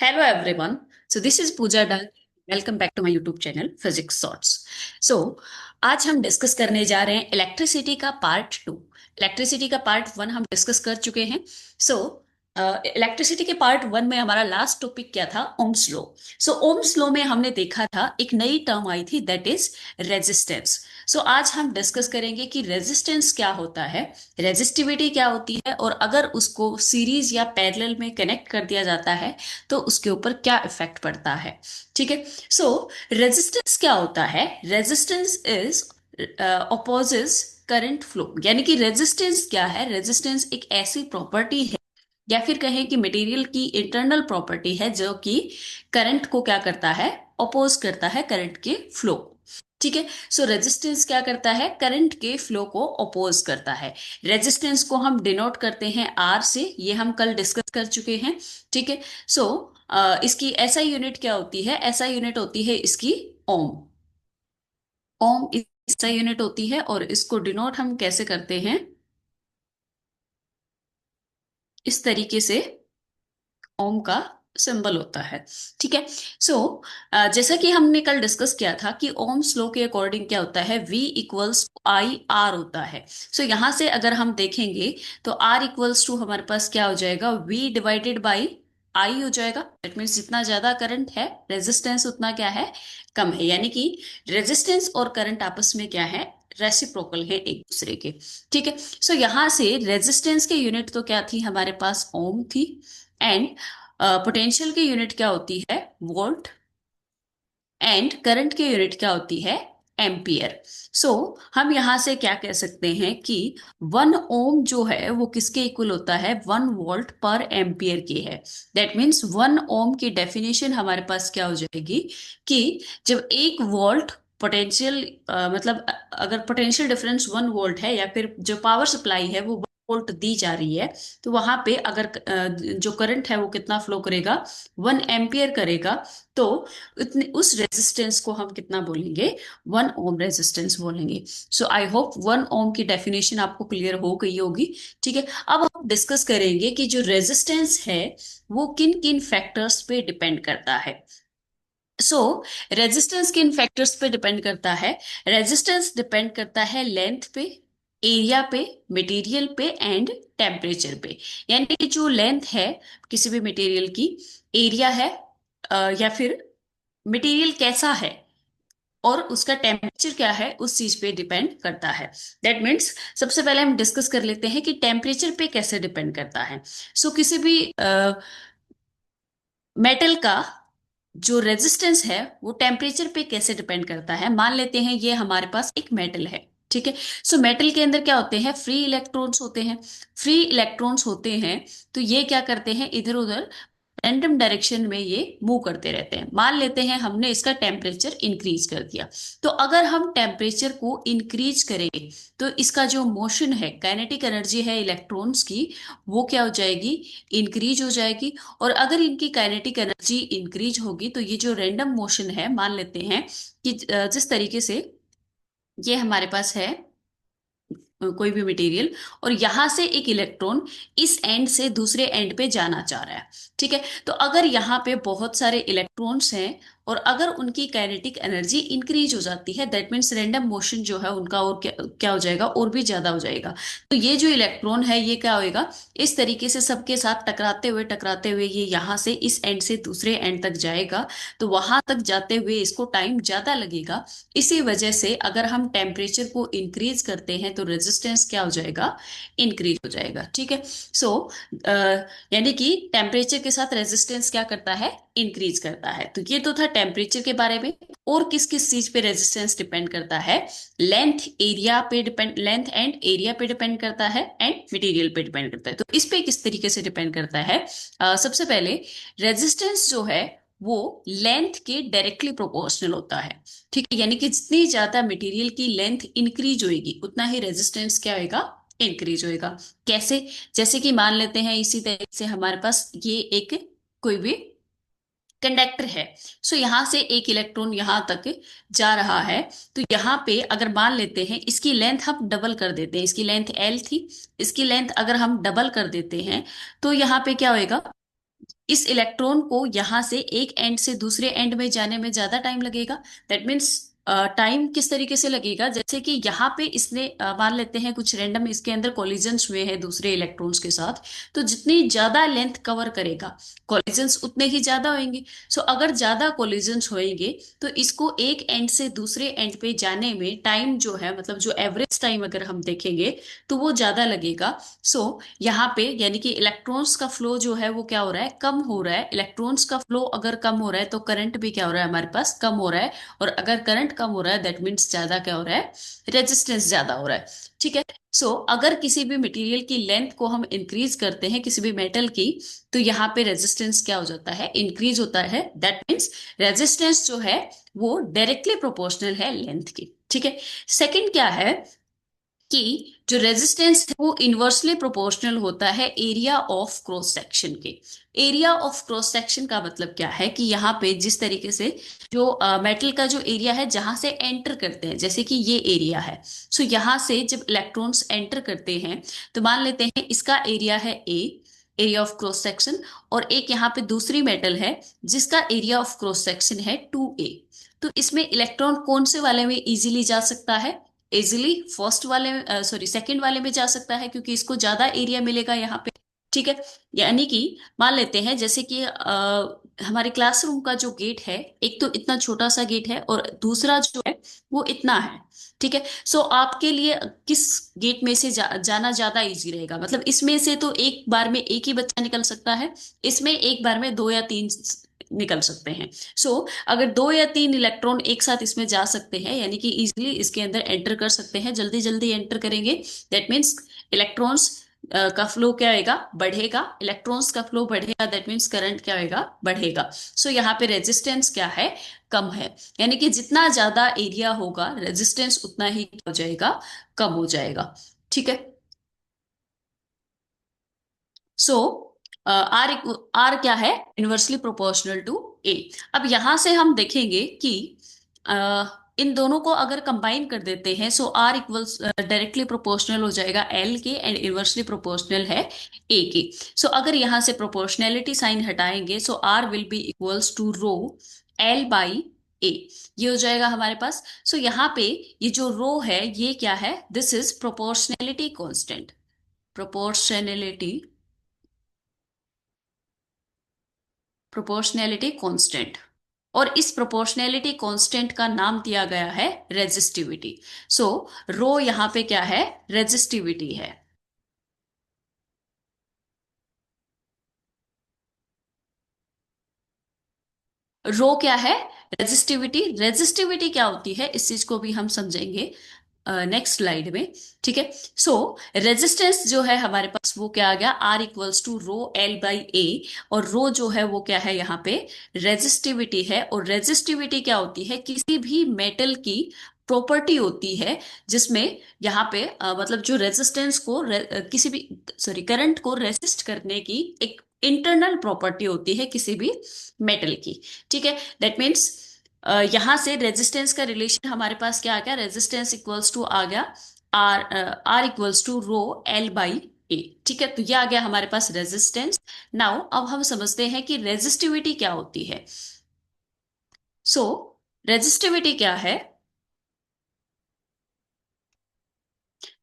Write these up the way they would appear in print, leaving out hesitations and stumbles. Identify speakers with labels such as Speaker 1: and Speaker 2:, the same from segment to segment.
Speaker 1: Hello everyone. So this is Pooja Dal. Welcome back to my YouTube channel Physics Sorts. So आज हम discuss करने जा रहे हैं इलेक्ट्रिसिटी का पार्ट टू। इलेक्ट्रिसिटी का पार्ट वन हम डिस्कस कर चुके हैं। सो इलेक्ट्रिसिटी के पार्ट वन में हमारा लास्ट टॉपिक क्या था? Ohm's law. So Ohm's law में हमने देखा था एक नई टर्म आई थी, दैट इज रेजिस्टेंस। सो आज हम डिस्कस करेंगे कि रेजिस्टेंस क्या होता है, रेजिस्टिविटी क्या होती है, और अगर उसको सीरीज या पैरेलल में कनेक्ट कर दिया जाता है तो उसके ऊपर क्या इफेक्ट पड़ता है। ठीक है। सो रेजिस्टेंस क्या होता है? Resistance is opposes current flow. यानी कि रेजिस्टेंस क्या है? रेजिस्टेंस एक ऐसी प्रॉपर्टी है, या फिर कहें कि मटेरियल की इंटरनल प्रॉपर्टी है, जो कि करंट को क्या करता है? अपोज करता है करंट के फ्लो। ठीक है। सो रेजिस्टेंस क्या करता है? करंट के फ्लो को अपोज करता है। रेजिस्टेंस को हम डिनोट करते हैं आर से, ये हम कल डिस्कस कर चुके हैं। ठीक है। सो इसकी ऐसा यूनिट क्या होती है? ऐसा यूनिट होती है इसकी ओम। ओम ऐसा यूनिट होती है, और इसको डिनोट हम कैसे करते हैं? इस तरीके से ओम का सिंबल होता है। ठीक है। सो जैसा कि हमने कल डिस्कस किया था कि ओम्स लॉ के अकॉर्डिंग क्या होता है? V इक्वल्स आई आर होता है। सो यहां से अगर हम देखेंगे तो R इक्वल्स टू हमारे पास क्या हो जाएगा? V डिवाइडेड बाई आई हो जाएगा। दैट मीन्स जितना ज्यादा करंट है, रेजिस्टेंस उतना क्या है? कम है। यानी कि रेजिस्टेंस और करंट आपस में क्या है? रेसिप्रोकल है एक दूसरे के। ठीक है। सो यहां से रेजिस्टेंस के यूनिट तो क्या थी हमारे पास? ओम थी। एंड पोटेंशियल की यूनिट क्या होती है? वोल्ट। एंड करंट की यूनिट क्या होती है? एम्पियर। सो हम यहां से क्या कह सकते हैं कि 1 ओम जो है वो किसके इक्वल होता है? 1 वोल्ट पर एम्पियर की है। दैट मीन्स 1 ओम की डेफिनेशन हमारे पास क्या हो जाएगी कि जब 1 वोल्ट पोटेंशियल, मतलब अगर पोटेंशियल डिफरेंस 1 वोल्ट है, या फिर जो पावर सप्लाई है वो 1 वोल्ट दी जा रही है, तो वहां पे अगर जो करंट है वो कितना फ्लो करेगा? 1 एम्पियर करेगा। तो उतने उस रेजिस्टेंस को हम कितना बोलेंगे? 1 ओम रेजिस्टेंस बोलेंगे। सो आई होप 1 ओम की डेफिनेशन आपको क्लियर हो गई होगी। ठीक है। अब हम डिस्कस करेंगे कि जो रेजिस्टेंस है वो किन किन फैक्टर्स पे डिपेंड करता है। सो रेजिस्टेंस किन फैक्टर्स पे डिपेंड करता है? रेजिस्टेंस डिपेंड करता है लेंथ पे, एरिया पे, मटेरियल पे, एंड टेम्परेचर पे। यानी कि जो लेंथ है किसी भी मटेरियल की, एरिया है, या फिर मटेरियल कैसा है, और उसका टेम्परेचर क्या है, उस चीज पे डिपेंड करता है। दैट मीन्स सबसे पहले हम डिस्कस कर लेते हैं कि टेम्परेचर पे कैसे डिपेंड करता है। सो किसी भी मेटल का जो रेजिस्टेंस है वो टेम्परेचर पे कैसे डिपेंड करता है? मान लेते हैं ये हमारे पास एक मेटल है। ठीक है। सो मेटल के अंदर क्या होते हैं? फ्री इलेक्ट्रॉन्स होते हैं। फ्री इलेक्ट्रॉन्स होते हैं तो ये क्या करते हैं? इधर उधर रैंडम डायरेक्शन में ये मूव करते रहते हैं। मान लेते हैं हमने इसका टेम्परेचर इंक्रीज कर दिया। तो अगर हम टेम्परेचर को इंक्रीज करेंगे तो इसका जो मोशन है, काइनेटिक एनर्जी है इलेक्ट्रॉन्स की, वो क्या हो जाएगी? इंक्रीज हो जाएगी। और अगर इनकी काइनेटिक एनर्जी इंक्रीज होगी तो ये जो रैंडम मोशन है, मान लेते हैं कि जिस तरीके से ये हमारे पास है कोई भी मटेरियल, और यहां से एक इलेक्ट्रॉन इस एंड से दूसरे एंड पे जाना चाह रहा है। ठीक है। तो अगर यहाँ पे बहुत सारे इलेक्ट्रॉन्स हैं और अगर उनकी काइनेटिक एनर्जी इंक्रीज हो जाती है, दैट मीन्स रैंडम मोशन जो है उनका और क्या हो जाएगा? और भी ज्यादा हो जाएगा। तो ये जो इलेक्ट्रॉन है ये क्या होएगा? इस तरीके से सबके साथ टकराते हुए ये यहाँ से इस एंड से दूसरे एंड तक जाएगा। तो वहां तक जाते हुए इसको टाइम ज्यादा लगेगा। इसी वजह से अगर हम टेम्परेचर को इंक्रीज करते हैं तो रेजिस्टेंस क्या हो जाएगा? इंक्रीज हो जाएगा। ठीक है। सो यानी कि टेम्परेचर के साथ रेजिस्टेंस क्या करता है? इंक्रीज करता है। तो ये तो था टेम्परेचर के बारे में। और किस किस चीज पे रेजिस्टेंस डिपेंड करता है? लेंथ एंड एरिया पे डिपेंड करता है, एंड मटेरियल पे डिपेंड करता है। तो इस पे किस तरीके से डिपेंड करता है? सबसे पहले रेजिस्टेंस जो है वो लेंथ के डायरेक्टली प्रोपोर्शनल होता है। ठीक है। यानी कि जितनी ज्यादा मटेरियल की लेंथ इंक्रीज होएगी उतना ही रेजिस्टेंस क्या होएगा? इंक्रीज होएगा। कैसे? जैसे कि मान लेते हैं इसी तरीके से हमारे पास ये एक कोई भी कंडक्टर है। सो यहां से एक इलेक्ट्रॉन यहां तक जा रहा है। तो यहां पे अगर मान लेते हैं इसकी लेंथ हम डबल कर देते हैं, इसकी लेंथ L थी, इसकी लेंथ अगर हम डबल कर देते हैं तो यहाँ पे क्या होएगा? इस इलेक्ट्रॉन को यहां से एक एंड से दूसरे एंड में जाने में ज्यादा टाइम लगेगा। दैट मीन्स टाइम किस तरीके से लगेगा, जैसे कि यहाँ पे इसने मान लेते हैं कुछ रैंडम इसके अंदर कोलिजन्स हुए हैं दूसरे इलेक्ट्रॉन्स के साथ, तो जितनी ज्यादा लेंथ कवर करेगा कोलिजन्स उतने ही ज्यादा होंगे। सो अगर ज्यादा कोलिजन्स होंगे तो इसको एक एंड से दूसरे एंड पे जाने में टाइम जो है, मतलब जो एवरेज टाइम अगर हम देखेंगे तो वो ज्यादा लगेगा। सो यहाँ पे यानी कि इलेक्ट्रॉन्स का फ्लो जो है वो क्या हो रहा है, कम हो रहा है। इलेक्ट्रॉन्स का फ्लो अगर कम हो रहा है तो करंट भी क्या हो रहा है, हमारे पास कम हो रहा है। और अगर करंट कम हो रहा है दैट मीन्स ज्यादा क्या हो रहा है, रेजिस्टेंस ज्यादा हो रहा है। ठीक है। सो अगर किसी भी मटेरियल की लेंथ को हम इंक्रीज करते हैं, किसी भी मेटल की, तो यहाँ पे रेजिस्टेंस क्या हो जाता है, इंक्रीज होता है। दैट मीन्स रेजिस्टेंस जो है वो डायरेक्टली प्रोपोर्शनल है लेंथ की। ठीक है। सेकंड क्या है कि जो रेजिस्टेंस है वो इन्वर्सली प्रोपोर्शनल होता है एरिया ऑफ क्रॉस सेक्शन के। एरिया ऑफ क्रॉस सेक्शन का मतलब क्या है कि यहाँ पे जिस तरीके से जो मेटल का जो एरिया है जहां से एंटर करते हैं, जैसे कि ये एरिया है। सो यहाँ से जब इलेक्ट्रॉन्स एंटर करते हैं तो मान लेते हैं इसका एरिया है ए, एरिया ऑफ क्रॉस सेक्शन। और एक यहाँ पे दूसरी मेटल है जिसका एरिया ऑफ क्रॉस सेक्शन है 2a। तो इसमें इलेक्ट्रॉन कौन से वाले में इजीली जा सकता है, इजिली फर्स्ट वाले सॉरी सेकंड वाले में जा सकता है, क्योंकि इसको ज्यादा एरिया मिलेगा यहाँ पे। ठीक है। यानी कि मान लेते हैं जैसे कि हमारे क्लासरूम का जो गेट है, एक तो इतना छोटा सा गेट है और दूसरा जो है वो इतना है। ठीक है। सो आपके लिए किस गेट में से जाना ज्यादा इजी रहेगा, मतलब इसमें से तो एक बार में एक ही बच्चा निकल सकता है, इसमें एक बार में दो या तीन निकल सकते हैं। सो अगर दो या तीन इलेक्ट्रॉन एक साथ इसमें जा सकते हैं, यानी कि इजीली इसके अंदर एंटर कर सकते हैं, जल्दी जल्दी एंटर करेंगे, दैट मीन्स इलेक्ट्रॉन्स का फ्लो क्या होगा, बढ़ेगा। इलेक्ट्रॉन्स का फ्लो बढ़ेगा दैट मीन्स करंट क्या होगा, बढ़ेगा। सो यहाँ पे रेजिस्टेंस क्या है, कम है। यानी कि जितना ज्यादा एरिया होगा रेजिस्टेंस उतना ही हो जाएगा, कम हो जाएगा। ठीक है। सो आर आर क्या है, इनवर्सली प्रोपोर्शनल टू ए। अब यहां से हम देखेंगे कि अ, इन दोनों को अगर कंबाइन कर देते हैं सो आर इक्वल्स डायरेक्टली प्रोपोर्शनल हो जाएगा एल के एंड इनवर्सली प्रोपोर्शनल है ए के। सो अगर यहां से प्रोपोर्शनैलिटी साइन हटाएंगे so R will be equals to rho L by A. ये हो जाएगा हमारे पास। सो यहाँ पे ये जो रो है ये क्या है, this is proportionality constant. Proportionality proportionality constant. और इस प्रोपोर्शनैलिटी कांस्टेंट का नाम दिया गया है रेजिस्टिविटी। सो रो यहाँ पे क्या है, रेजिस्टिविटी है। रो क्या है, रेजिस्टिविटी। रेजिस्टिविटी क्या होती है इस चीज को भी हम समझेंगे नेक्स्ट स्लाइड में। ठीक है। सो रेजिस्टेंस जो है हमारे पास वो क्या आ गया, R equals to rho L by A. और रो जो है वो क्या है यहाँ पे, रेजिस्टिविटी है। और रेजिस्टिविटी क्या होती है, किसी भी मेटल की प्रॉपर्टी होती है जिसमें यहाँ पे मतलब जो रेजिस्टेंस को किसी भी सॉरी करंट को रेसिस्ट करने की एक इंटरनल प्रॉपर्टी होती है किसी भी मेटल की। ठीक है। दैट मीन्स यहां से रेजिस्टेंस का रिलेशन हमारे पास क्या आ गया, रेजिस्टेंस इक्वल्स टू आ गया R, R equals to rho L by A. ठीक है। तो ये आ गया हमारे पास रेजिस्टेंस। नाउ अब हम समझते हैं कि रेजिस्टिविटी क्या होती है। सो रेजिस्टिविटी क्या है,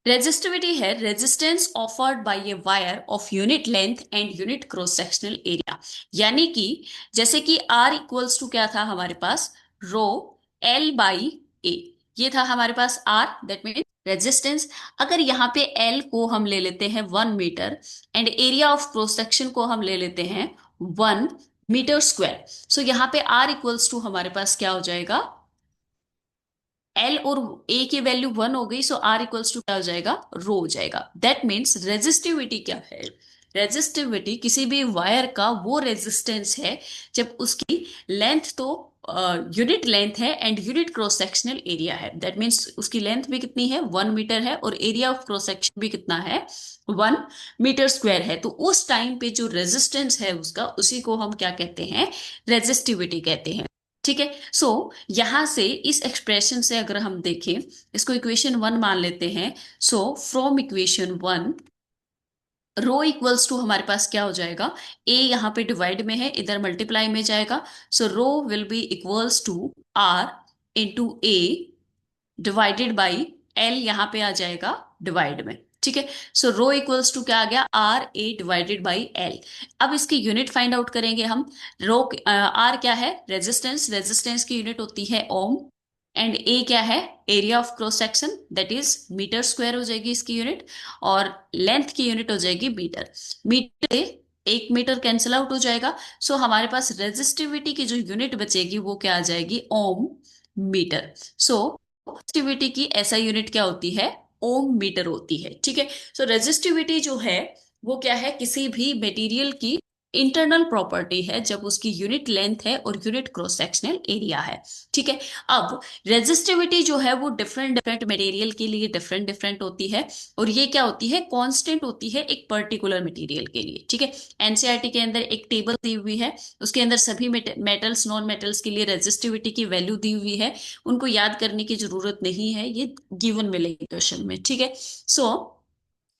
Speaker 1: रेजिस्टिविटी है resistance offered by a wire of unit length and unit cross sectional area. यानी कि जैसे कि R इक्वल्स टू क्या था हमारे पास, रो एल बाई ए। ये था हमारे पास R, दैट मीन रेजिस्टेंस। अगर यहाँ पे L को हम ले लेते हैं 1 metre and area of cross section को हम ले लेते हैं 1 मीटर स्क्वायर। सो यहाँ पे R इक्वल्स टू हमारे पास क्या हो जाएगा, एल और ए की वैल्यू 1 हो गई। सो आर इक्वल्स टू क्या हो जाएगा, रो हो जाएगा। दैट मीन्स रेजिस्टिविटी क्या है, रेजिस्टिविटी किसी भी वायर का वो रेजिस्टेंस है जब उसकी लेंथ तो यूनिट लेंथ है and unit cross sectional area है। दैट मीन्स उसकी लेंथ भी कितनी है, 1 मीटर है, और एरिया ऑफ क्रॉस सेक्शन भी कितना है, 1 मीटर स्क्वायर है। तो उस टाइम पे जो रेजिस्टेंस है उसका, उसी को हम क्या कहते हैं, रेजिस्टिविटी कहते हैं। ठीक है। सो यहां से इस एक्सप्रेशन से अगर हम देखें, इसको इक्वेशन 1 मान लेते हैं। So from equation 1 rho equals to हमारे पास क्या हो जाएगा, ए यहाँ पे डिवाइड में है, इधर मल्टीप्लाई में जाएगा, so rho will be equals to R into A divided by L, यहाँ पे आ जाएगा डिवाइड में। ठीक है, सो रो इक्वल्स टू क्या आ गया, R A divided by L. अब इसकी यूनिट फाइंड आउट करेंगे हम। रो आर क्या है, रेजिस्टेंस, रेजिस्टेंस की यूनिट होती है ओम, एंड ए क्या है, area of cross section, that is metre square हो जाएगी इसकी यूनिट, और लेंथ की यूनिट हो जाएगी मीटर। मीटर से एक मीटर कैंसिल आउट हो जाएगा, सो हमारे पास रेजिस्टिविटी की जो यूनिट बचेगी वो क्या आ जाएगी, ओम मीटर। सो रेजिस्टिविटी की एसआई यूनिट क्या होती है, ओम मीटर होती है। ठीक है, सो रेजिस्टिविटी जो है वो क्या है, किसी भी मटेरियल की इंटरनल प्रॉपर्टी है जब उसकी यूनिट लेंथ है और यूनिट क्रॉस सेक्शनल एरिया है। ठीक है, अब रेजिस्टिविटी जो है वो डिफरेंट डिफरेंट मटेरियल के लिए डिफरेंट डिफरेंट होती है, और ये क्या होती है, कांस्टेंट होती है एक पर्टिकुलर मटेरियल के लिए। ठीक है, एनसीईआरटी के अंदर एक टेबल दी हुई है, उसके अंदर सभी मेटल्स नॉन मेटल्स के लिए रेजिस्टिविटी की वैल्यू दी हुई है, उनको याद करने की जरूरत नहीं है, ये गिवन मिलेगी क्वेश्चन में। ठीक है, सो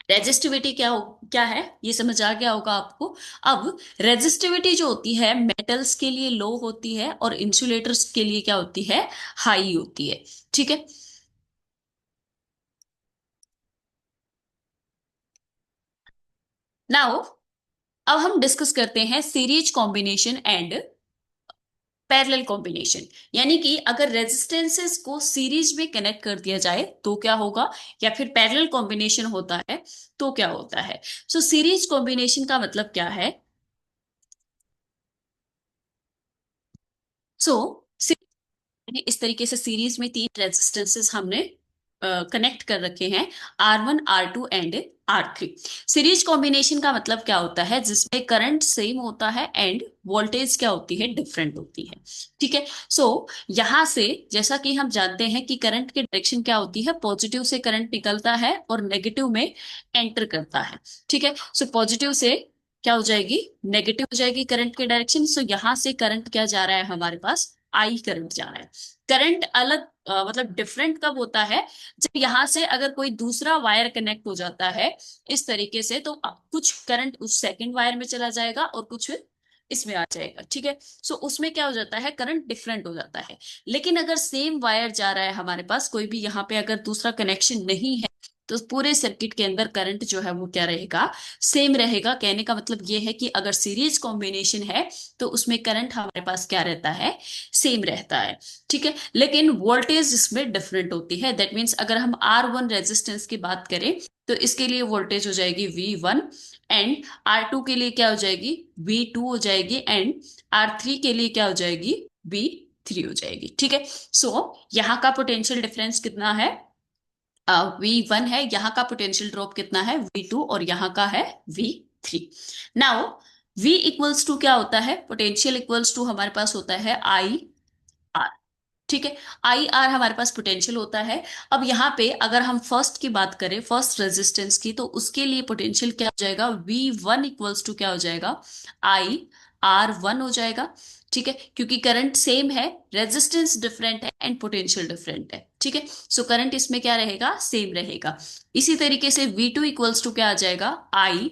Speaker 1: रेजिस्टिविटी क्या है ये समझ आ गया होगा आपको। अब रेजिस्टिविटी जो होती है मेटल्स के लिए लो होती है, और इंसुलेटर्स के लिए क्या होती है, हाई होती है। ठीक है, नाउ अब हम डिस्कस करते हैं series combination and parallel combination. यानी कि अगर रेजिस्टेंसेस को सीरीज में कनेक्ट कर दिया जाए तो क्या होगा, या फिर पैरेलल कॉम्बिनेशन होता है तो क्या होता है। सो सीरीज कॉम्बिनेशन का मतलब क्या है, सो इस तरीके से सीरीज में तीन रेजिस्टेंसेस हमने कनेक्ट कर रखे हैं, R1 R2 and R3। Series combination का मतलब क्या होता है, जिसमें करंट सेम होता है एंड वोल्टेज क्या होती है, डिफरेंट होती है। ठीक है, सो यहां से जैसा कि हम जानते हैं कि करंट की डायरेक्शन क्या होती है, पॉजिटिव से करंट निकलता है और नेगेटिव में एंटर करता है। ठीक है, सो पॉजिटिव से क्या हो जाएगी, नेगेटिव हो जाएगी करंट की डायरेक्शन। सो यहां से करंट क्या जा रहा है हमारे पास, आई करंट जा रहा है। करंट अलग मतलब डिफरेंट कब होता है, जब यहां से अगर कोई दूसरा वायर कनेक्ट हो जाता है इस तरीके से, तो कुछ करंट उस सेकंड वायर में चला जाएगा और कुछ इसमें आ जाएगा। ठीक है, सो उसमें क्या हो जाता है, करंट डिफरेंट हो जाता है। लेकिन अगर सेम वायर जा रहा है हमारे पास, कोई भी यहाँ पे अगर दूसरा कनेक्शन नहीं है, तो पूरे सर्किट के अंदर करंट जो है वो क्या रहेगा, सेम रहेगा। कहने का मतलब ये है कि अगर सीरीज कॉम्बिनेशन है तो उसमें करंट हमारे पास क्या रहता है, सेम रहता है। ठीक है, लेकिन वोल्टेज इसमें डिफरेंट होती है। दैट मीन्स अगर हम R1 रेजिस्टेंस की बात करें तो इसके लिए वोल्टेज हो जाएगी V1, एंड R2 के लिए क्या हो जाएगी, V2 हो जाएगी, एंड R3 के लिए क्या हो जाएगी, V3 हो जाएगी। ठीक है, सो यहाँ का पोटेंशियल डिफरेंस कितना है, V1 है, यहाँ का पोटेंशियल ड्रॉप कितना है, V2, और यहाँ का है V3। Now V equals to क्या होता है, पोटेंशियल इक्वल्स टू हमारे पास होता है आई आर। ठीक है, आई आर हमारे पास पोटेंशियल होता है। अब यहाँ पे अगर हम फर्स्ट की बात करें, फर्स्ट रेजिस्टेंस की, तो उसके लिए पोटेंशियल क्या हो जाएगा, V1 इक्वल्स टू क्या हो जाएगा, I R1 हो जाएगा। ठीक है, क्योंकि करंट सेम है, रेजिस्टेंस डिफरेंट है एंड पोटेंशियल डिफरेंट है। ठीक है, सो करंट इसमें क्या रहेगा, सेम रहेगा। इसी तरीके से V2 इक्वल्स टू क्या आ जाएगा, I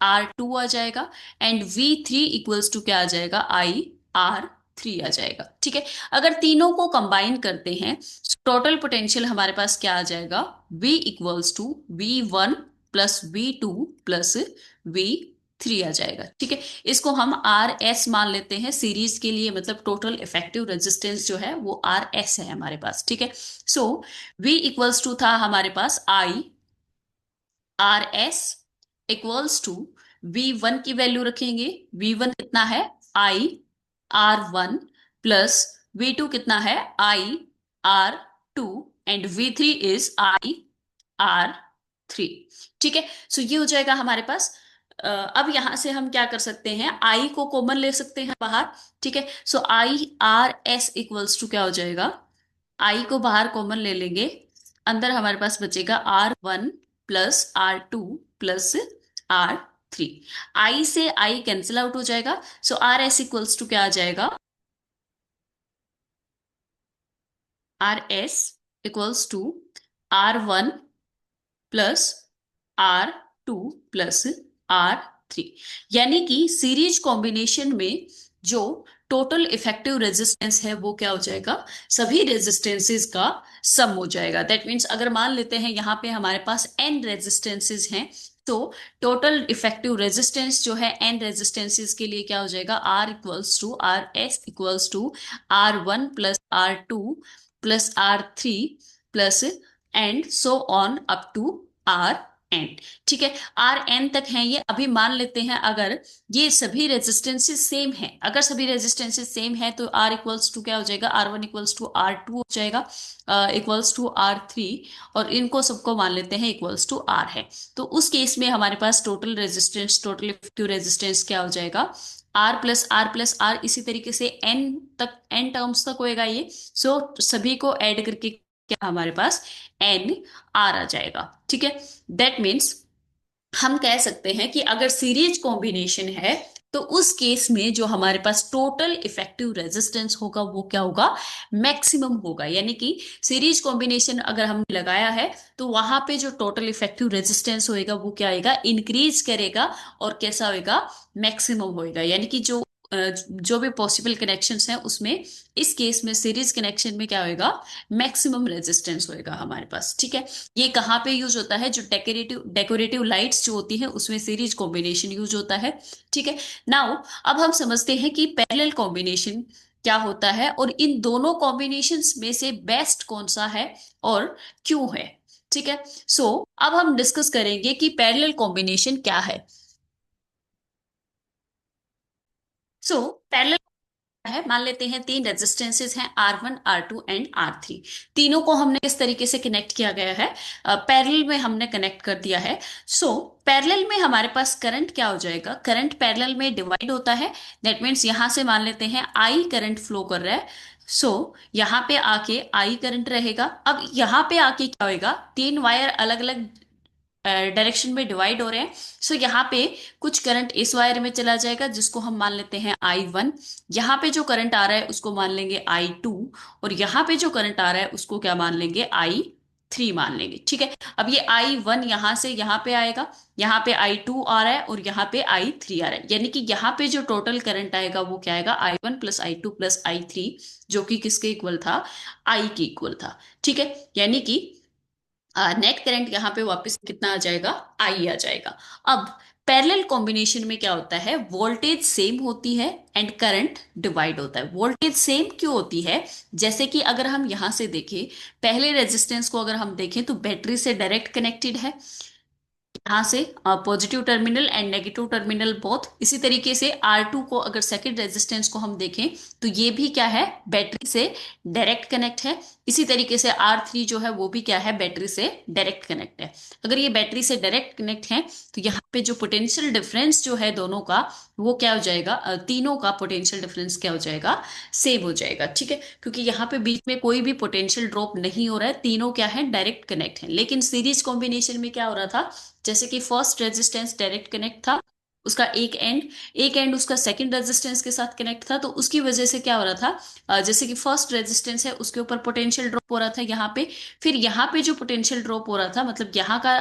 Speaker 1: R2 आ जाएगा, एंड V3 इक्वल्स टू क्या आ जाएगा, I R3 आ जाएगा। ठीक है, अगर तीनों को कंबाइन करते हैं, टोटल पोटेंशियल हमारे पास क्या आ जाएगा, V equals to V1 plus V2 plus V3 आ जाएगा। ठीक है, इसको हम RS मान लेते हैं सीरीज के लिए, मतलब टोटल इफेक्टिव रेजिस्टेंस जो है वो RS है हमारे पास। ठीक है, सो V इक्वल्स टू था हमारे पास IRS इक्वल्स टू V1 की वैल्यू रखेंगे, V1 कितना है, IR1 प्लस V2 कितना है, IR2, and V3 is IR3। ठीक है, सो ये हो जाएगा हमारे पास। अब यहां से हम क्या कर सकते हैं, I को कॉमन ले सकते हैं बाहर। ठीक है, सो IRS इक्वल्स टू क्या हो जाएगा, I को बाहर कॉमन ले लेंगे, अंदर हमारे पास बचेगा R1 plus R2 plus R3। I से I कैंसिल आउट हो जाएगा, सो RS इक्वल्स टू क्या आ जाएगा, RS equals to R1 plus R2 plus R3। यानी कि सीरीज कॉम्बिनेशन में जो टोटल इफेक्टिव रेजिस्टेंस है वो क्या हो जाएगा, सभी रेजिस्टेंसेस का सम हो जाएगा। दैट मीन्स अगर मान लेते हैं यहाँ पे हमारे पास n रेजिस्टेंसेस हैं, तो टोटल इफेक्टिव रेजिस्टेंस जो है n रेजिस्टेंसेस के लिए क्या हो जाएगा, R=R(S=R1 plus R2 plus R3 plus and so on up to Rn। ठीक है, Rn तक है ये। अभी मान लेते हैं अगर ये सभी रेजिस्टेंसेस सेम है, अगर सभी रेजिस्टेंसेस सेम है तो R इक्वल्स टू क्या हो जाएगा, R1=R2 हो जाएगा, इक्वल्स टू R3, और इनको सबको मान लेते हैं इक्वल्स टू R है। तो उस केस में हमारे पास total resistance, total effective resistance क्या हो जाएगा, R+R+R। इसी तरीके से n तक, n टर्म्स तक होएगा ये। सो सभी को ऐड करके क्या हमारे पास n R आ जाएगा। ठीक है, दैट मीन्स हम कह सकते हैं कि अगर सीरीज कॉम्बिनेशन है तो उस केस में जो हमारे पास टोटल इफेक्टिव रेजिस्टेंस होगा वो क्या होगा, मैक्सिमम होगा। यानी कि सीरीज कॉम्बिनेशन अगर हमने लगाया है तो वहां पे जो टोटल इफेक्टिव रेजिस्टेंस होएगा वो क्या होएगा, इंक्रीज करेगा, और कैसा होएगा, मैक्सिमम होएगा। यानी कि जो भी पॉसिबल कनेक्शंस हैं उसमें इस केस में सीरीज कनेक्शन में क्या होएगा, मैक्सिमम रेजिस्टेंस होएगा हमारे पास। ठीक है, ये कहाँ पे यूज होता है, जो डेकोरेटिव डेकोरेटिव लाइट्स जो होती है उसमें सीरीज कॉम्बिनेशन यूज होता है। ठीक है, नाउ अब हम समझते हैं कि पैरेलल कॉम्बिनेशन क्या होता है और इन दोनों कॉम्बिनेशंस में से बेस्ट कौन सा है और क्यों है। ठीक है, सो अब हम डिस्कस करेंगे कि पैरेलल कॉम्बिनेशन क्या है। सो पैरेलल है, मान लेते हैं तीन रेजिस्टेंसेस हैं, R1 R2 एंड R3। तीनों को हमने किस तरीके से कनेक्ट किया गया है, पैरेलल में हमने कनेक्ट कर दिया है। सो पैरेलल में हमारे पास करंट क्या हो जाएगा, करंट पैरेलल में डिवाइड होता है। दैट मीन्स यहां से मान लेते हैं I करंट फ्लो कर रहा है। सो यहाँ पे आके I करंट रहेगा। अब यहाँ पे आके क्या होएगा, तीन वायर अलग अलग डायरेक्शन में डिवाइड हो रहे हैं। सो यहाँ पे कुछ करंट इस वायर में चला जाएगा जिसको हम मान लेते हैं I1। यहाँ पे जो करंट आ रहा है उसको मान लेंगे I2, और यहाँ पे जो करंट आ रहा है उसको क्या मान लेंगे, I3 मान लेंगे। ठीक है, अब ये I1 यहाँ से यहाँ पे आएगा, यहाँ पे I2 आ रहा है और यहाँ पे I3 आ रहा है। यानी कि यहाँ पे जो टोटल करंट आएगा वो क्या आएगा, I1 + I2 + I3, जो कि किसके इक्वल था, I के इक्वल था। ठीक है, यानी कि नेट करंट यहाँ पे वापस कितना आ जाएगा, आई आ जाएगा। अब पैरेलल कॉम्बिनेशन में क्या होता है, वोल्टेज सेम होती है एंड करंट डिवाइड होता है। वोल्टेज सेम क्यों होती है, जैसे कि अगर हम यहां से देखें, पहले रेजिस्टेंस को अगर हम देखें तो बैटरी से डायरेक्ट कनेक्टेड है, यहाँ से positive terminal and negative terminal both. इसी तरीके से R2 को अगर सेकंड रेजिस्टेंस को हम देखें तो ये भी क्या है, बैटरी से डायरेक्ट कनेक्ट है। इसी तरीके से R3 जो है वो भी क्या है, बैटरी से डायरेक्ट कनेक्ट है। अगर ये बैटरी से डायरेक्ट कनेक्ट है तो यहाँ पे जो पोटेंशियल डिफरेंस जो है दोनों का, वो क्या हो जाएगा, तीनों का पोटेंशियल डिफरेंस क्या हो जाएगा, सेम हो जाएगा। ठीक है, क्योंकि यहाँ पे बीच में कोई भी पोटेंशियल ड्रॉप नहीं हो रहा है, तीनों क्या है, डायरेक्ट कनेक्ट है। लेकिन सीरीज कॉम्बिनेशन में क्या हो रहा था, जैसे कि फर्स्ट रेजिस्टेंस डायरेक्ट कनेक्ट था, उसका एक एंड उसका सेकंड रेजिस्टेंस के साथ कनेक्ट था, तो उसकी वजह से क्या हो रहा था, जैसे कि फर्स्ट रेजिस्टेंस है उसके ऊपर पोटेंशियल ड्रॉप हो रहा था यहाँ पे, फिर यहाँ पे जो पोटेंशियल ड्रॉप हो रहा था, मतलब यहाँ का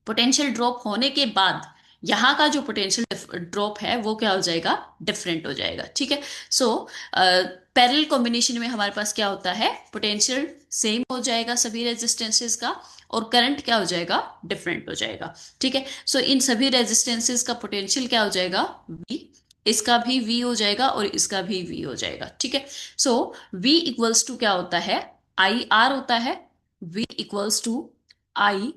Speaker 1: पोटेंशियल ड्रॉप होने के बाद यहाँ का जो पोटेंशियल ड्रॉप है वो क्या हो जाएगा, डिफरेंट हो जाएगा। ठीक है, सो पैरेलल कॉम्बिनेशन में हमारे पास क्या होता है, पोटेंशियल सेम हो जाएगा सभी रेजिस्टेंसेस का, और करंट क्या हो जाएगा, डिफरेंट हो जाएगा। ठीक है, सो इन सभी रेजिस्टेंसेस का पोटेंशियल क्या हो जाएगा, V। इसका भी V हो जाएगा और इसका भी V हो जाएगा। ठीक है, सो V इक्वल्स टू क्या होता है, IR होता है। V equals to I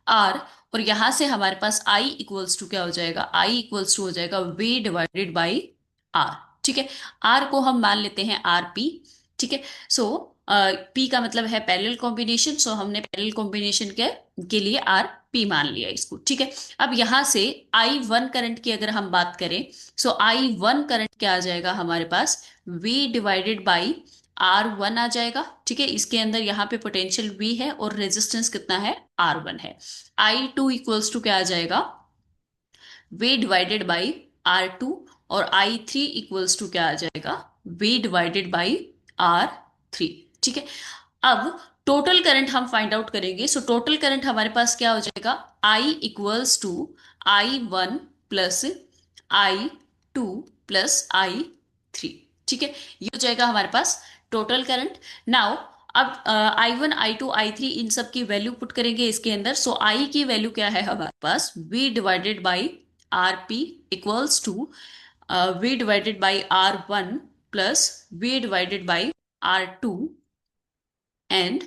Speaker 1: R, और यहां से हमारे पास I इक्वल्स टू क्या हो जाएगा, I इक्वल्स टू हो जाएगा V डिवाइडेड बाई R। ठीक है, R को हम मान लेते हैं RP। ठीक है, सो P का मतलब है पैरेलल कॉम्बिनेशन, सो हमने पैरेलल कॉम्बिनेशन के लिए RP मान लिया इसको। ठीक है, अब यहां से I1 करंट की अगर हम बात करें, सो I1 करंट क्या आ जाएगा हमारे पास, V डिवाइडेड बाई R1 आ जाएगा। ठीक है, इसके अंदर यहाँ पे पोटेंशियल V है और रेजिस्टेंस कितना है, R1 है। I2 इक्वल्स टू क्या आ जाएगा, V डिवाइडेड बाई R2, और I3 इक्वल्स टू क्या आ जाएगा, V डिवाइडेड बाई R3। ठीक है, अब टोटल करंट हम फाइंड आउट करेंगे। सो टोटल करंट हमारे पास क्या हो जाएगा, I equals to I1 plus I2 plus I3। ठीक है, ये हो जाएगा हमारे पास टोटल करंट। नाउ अब I1 I2 I3 इन सब की वैल्यू पुट करेंगे इसके अंदर। सो आई की वैल्यू क्या है हमारे पास, V divided by RP equals to V divided by R1 plus V divided by R2 and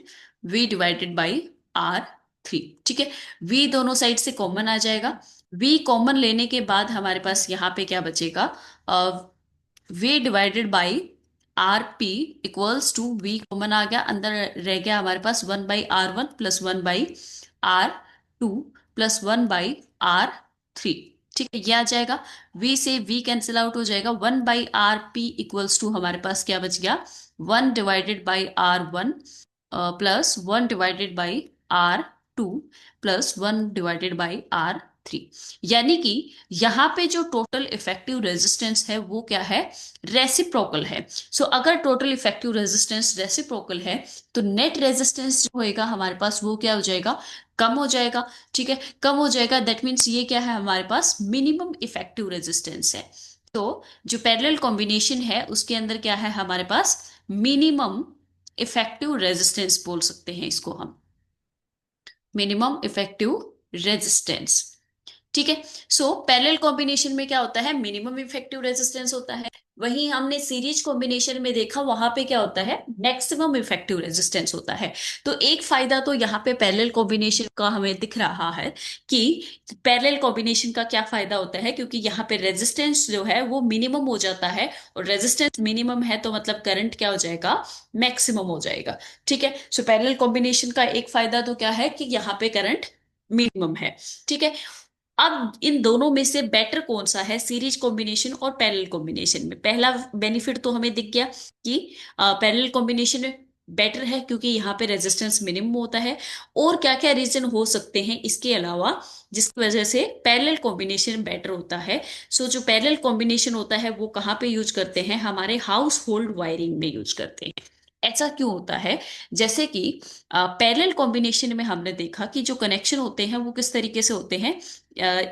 Speaker 1: v divided by R3। ठीक है, v दोनों साइड से कॉमन आ जाएगा। v कॉमन लेने के बाद हमारे पास यहाँ पे क्या बचेगा, v divided by RP equals to v common आ गया, अंदर रह गया हमारे पास 1/R1 plus 1/R2 plus 1/R3। ठीक है, ये आ जाएगा। v से v कैंसिल आउट हो जाएगा, 1/RP इक्वल्स टू हमारे पास क्या बच गया, 1/R1 plus 1/R2 plus 1/R3। यानी कि यहां पे जो टोटल इफेक्टिव रेजिस्टेंस है वो क्या है, रेसिप्रोकल है। सो अगर टोटल इफेक्टिव रेजिस्टेंस रेसिप्रोकल है तो नेट रेजिस्टेंस जो होएगा हमारे पास वो क्या हो जाएगा, कम हो जाएगा। ठीक है, कम हो जाएगा, दैट मीन्स ये क्या है हमारे पास, मिनिमम इफेक्टिव रेजिस्टेंस है। तो जो पैरेलल कॉम्बिनेशन है उसके अंदर क्या है हमारे पास, मिनिमम इफेक्टिव रेजिस्टेंस बोल सकते हैं इसको हम, मिनिमम इफेक्टिव रेजिस्टेंस। ठीक है, सो पैरेलल कॉम्बिनेशन में क्या होता है, मिनिमम इफेक्टिव रेजिस्टेंस होता है। वहीं हमने सीरीज कॉम्बिनेशन में देखा वहां पे क्या होता है, मैक्सिमम इफेक्टिव रेजिस्टेंस होता है। तो एक फायदा तो यहाँ पे पैरेलल कॉम्बिनेशन का हमें दिख रहा है कि पैरेलल कॉम्बिनेशन का क्या फायदा होता है, क्योंकि यहाँ पे रेजिस्टेंस जो है वो मिनिमम हो जाता है, और रेजिस्टेंस मिनिमम है तो मतलब करंट क्या हो जाएगा, मैक्सिमम हो जाएगा। ठीक है, सो पैरेलल कॉम्बिनेशन का एक फायदा तो क्या है कि यहाँ पे करंट मिनिमम है। ठीक है, अब इन दोनों में से बेटर कौन सा है, सीरीज कॉम्बिनेशन और पैरेलल कॉम्बिनेशन में। पहला बेनिफिट तो हमें दिख गया कि पैरेलल कॉम्बिनेशन बेटर है क्योंकि यहाँ पे रेजिस्टेंस मिनिमम होता है। और क्या क्या रीजन हो सकते हैं इसके अलावा जिसकी वजह से पैरेलल कॉम्बिनेशन बेटर होता है। सो जो पैरेलल कॉम्बिनेशन होता है वो कहाँ पे यूज करते हैं, हमारे हाउस होल्ड वायरिंग में यूज करते हैं। ऐसा क्यों होता है, जैसे कि पैरेलल कॉम्बिनेशन में हमने देखा कि जो कनेक्शन होते हैं वो किस तरीके से होते हैं,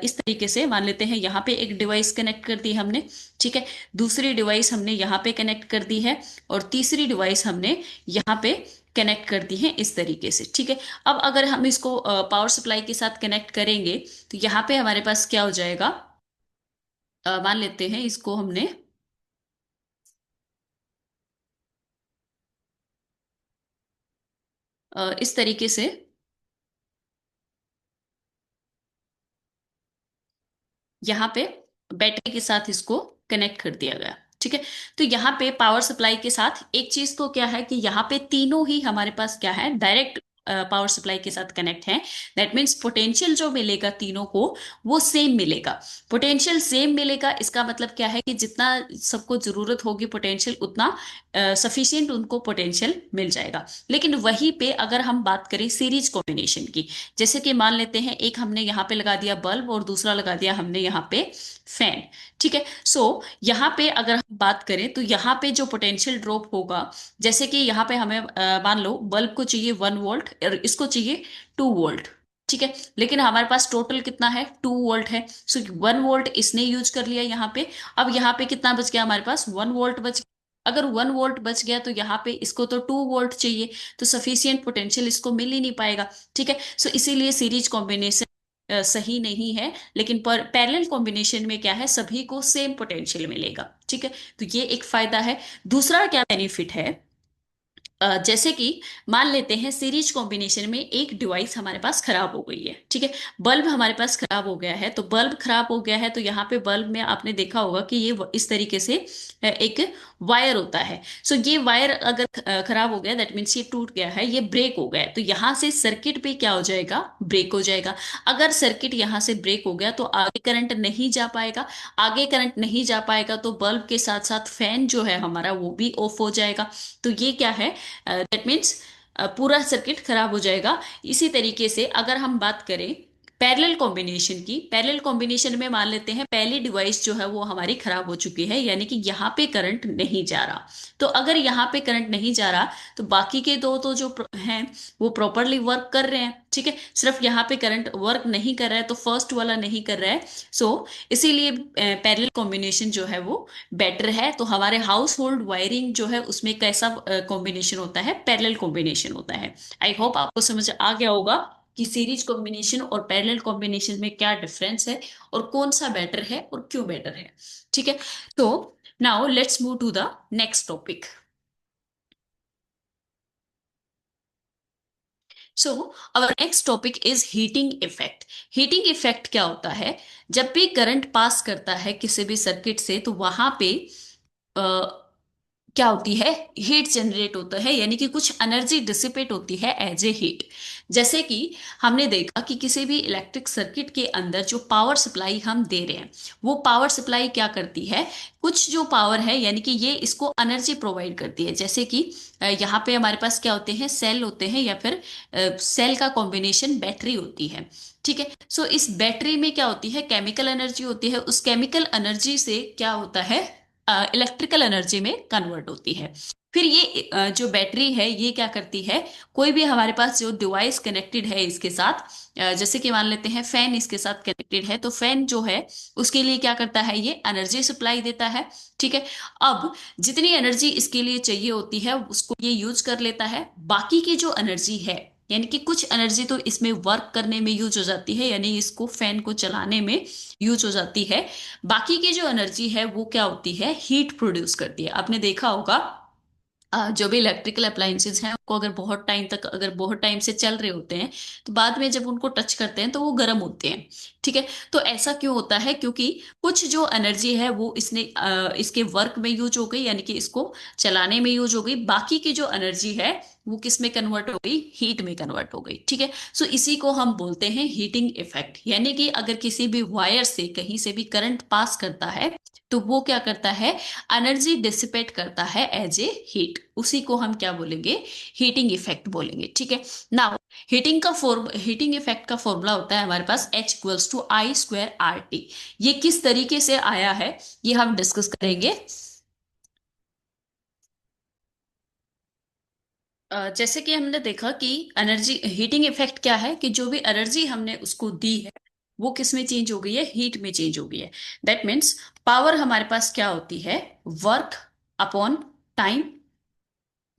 Speaker 1: इस तरीके से मान लेते हैं यहाँ पे एक डिवाइस कनेक्ट कर दी हमने। ठीक है, दूसरी डिवाइस हमने यहाँ पे कनेक्ट कर दी है, और तीसरी डिवाइस हमने यहाँ पे कनेक्ट कर दी है इस तरीके से। ठीक है, अब अगर हम इसको पावर सप्लाई के साथ कनेक्ट करेंगे तो यहाँ पे हमारे पास क्या हो जाएगा, मान लेते हैं इसको हमने इस तरीके से, यहाँ पे बैटरी के साथ इसको कनेक्ट कर दिया गया। ठीक है, तो यहाँ पे पावर सप्लाई के साथ एक चीज तो क्या है कि यहाँ पे तीनों ही हमारे पास क्या है, डायरेक्ट पावर सप्लाई के साथ कनेक्ट है। दैट मीन्स पोटेंशियल जो मिलेगा तीनों को वो सेम मिलेगा। पोटेंशियल सेम मिलेगा इसका मतलब क्या है कि जितना सबको जरूरत होगी पोटेंशियल उतना सफिशियंट उनको पोटेंशियल मिल जाएगा। लेकिन वहीं पे अगर हम बात करें सीरीज कॉम्बिनेशन की, जैसे कि मान लेते हैं एक हमने यहाँ पे लगा दिया बल्ब और दूसरा लगा दिया हमने यहाँ पे फैन। ठीक है, सो यहाँ पे अगर हम बात करें तो यहाँ पे जो पोटेंशियल ड्रॉप होगा, जैसे कि यहाँ पे हमें मान लो बल्ब को चाहिए 1 वोल्ट और इसको चाहिए 2 वोल्ट। ठीक है, लेकिन हमारे पास टोटल कितना है, 2 वोल्ट है। सो 1 वोल्ट इसने यूज कर लिया यहाँ पे। अब यहाँ पे कितना बच गया हमारे पास, 1 वोल्ट बच गया। अगर 1 वोल्ट बच गया तो यहाँ पे इसको तो 2 वोल्ट चाहिए, तो सफिशियंट पोटेंशियल इसको मिल ही नहीं पाएगा। ठीक है, सो इसीलिए सीरीज कॉम्बिनेशन सही नहीं है। लेकिन पर पैरेलल कॉम्बिनेशन में क्या है, सभी को सेम पोटेंशियल मिलेगा। ठीक है, तो ये एक फायदा है। दूसरा क्या बेनिफिट है, जैसे कि मान लेते हैं सीरीज कॉम्बिनेशन में एक डिवाइस हमारे पास खराब हो गई है। ठीक है, बल्ब हमारे पास खराब हो गया है, तो बल्ब खराब हो गया है तो यहाँ पे बल्ब में आपने देखा होगा कि ये इस तरीके से एक वायर होता है। सो ये वायर अगर खराब हो गया दैट मीन्स ये टूट गया है, ये ब्रेक हो गया है, तो यहाँ से सर्किट पे क्या हो जाएगा, ब्रेक हो जाएगा। अगर सर्किट यहाँ से ब्रेक हो गया तो आगे करंट नहीं जा पाएगा। आगे करंट नहीं जा पाएगा तो बल्ब के साथ साथ फैन जो है हमारा वो भी ऑफ हो जाएगा। तो ये क्या है, दैट मीन्स पूरा सर्किट खराब हो जाएगा। इसी तरीके से अगर हम बात करें पैरेलल कॉम्बिनेशन में मान लेते हैं पहली डिवाइस जो है वो हमारी खराब हो चुकी है, यानी कि यहाँ पे करंट नहीं जा रहा। तो अगर यहाँ पे करंट नहीं जा रहा तो बाकी के दो तो जो हैं वो प्रॉपरली वर्क कर रहे हैं, ठीक है। सिर्फ यहाँ पे करंट वर्क नहीं कर रहा है तो फर्स्ट वाला नहीं कर रहा है। सो इसीलिए पैरेलल कॉम्बिनेशन जो है वो बेटर है। तो हमारे हाउस होल्ड वायरिंग जो है उसमें कैसा कॉम्बिनेशन होता है, पैरेलल कॉम्बिनेशन होता है। आई होप आपको समझ आ गया होगा कि सीरीज कॉम्बिनेशन और पैरेलल कॉम्बिनेशन में क्या डिफरेंस है और कौन सा बेटर है और क्यों बेटर है, ठीक है। तो now let's move to the next topic. So our next topic is heating effect. Heating effect क्या होता है? जब भी करंट पास करता है किसी भी सर्किट से तो वहां पे क्या होती है, हीट जनरेट होता है, यानी कि कुछ एनर्जी डिसिपेट होती है एज ए हीट। जैसे कि हमने देखा कि किसी भी इलेक्ट्रिक सर्किट के अंदर जो पावर सप्लाई हम दे रहे हैं वो पावर सप्लाई क्या करती है, कुछ जो पावर है यानी कि ये इसको एनर्जी प्रोवाइड करती है। जैसे कि यहाँ पे हमारे पास क्या होते हैं, सेल होते हैं या फिर सेल का कॉम्बिनेशन बैटरी होती है, ठीक है। सो इस बैटरी में क्या होती है, केमिकल एनर्जी होती है। उस केमिकल एनर्जी से क्या होता है, इलेक्ट्रिकल एनर्जी में कन्वर्ट होती है। फिर ये जो बैटरी है ये क्या करती है, कोई भी हमारे पास जो डिवाइस कनेक्टेड है इसके साथ, जैसे कि मान लेते हैं फैन इसके साथ कनेक्टेड है, तो फैन जो है उसके लिए क्या करता है, ये एनर्जी सप्लाई देता है, ठीक है। अब जितनी एनर्जी इसके लिए चाहिए होती है उसको ये यूज कर लेता है। बाकी की जो एनर्जी है, यानी कि कुछ एनर्जी तो इसमें वर्क करने में यूज हो जाती है, यानी इसको फैन को चलाने में यूज हो जाती है। बाकी की जो एनर्जी है वो क्या होती है, हीट प्रोड्यूस करती है। आपने देखा होगा जो भी इलेक्ट्रिकल अप्लायंसेज हैं उनको अगर बहुत टाइम तक, अगर बहुत टाइम से चल रहे होते हैं तो बाद में जब उनको टच करते हैं तो वो गर्म होते हैं, ठीक है। तो ऐसा क्यों होता है, क्योंकि कुछ जो एनर्जी है वो इसके वर्क में यूज हो गई, यानी कि इसको चलाने में यूज हो गई। बाकी की जो एनर्जी है वो किस में कन्वर्ट हो गई, हीट में कन्वर्ट हो गई, ठीक है। सो इसी को हम बोलते हैं हीटिंग इफेक्ट। यानी कि अगर किसी भी वायर से कहीं से भी करंट पास करता है तो वो क्या करता है, एनर्जी डिसिपेट करता है एज ए हीट। उसी को हम क्या बोलेंगे, हीटिंग इफेक्ट बोलेंगे, ठीक है। नाउ हीटिंग इफेक्ट का फॉर्मूला होता है हमारे पास H=I²RT। ये किस तरीके से आया है ये हम डिस्कस करेंगे। जैसे कि हमने देखा कि एनर्जी हीटिंग इफेक्ट क्या है, कि जो भी एनर्जी हमने उसको दी है वो किस में चेंज हो गई है, हीट में चेंज हो गई है। दैट मीन्स पावर हमारे पास क्या होती है, वर्क अपॉन टाइम।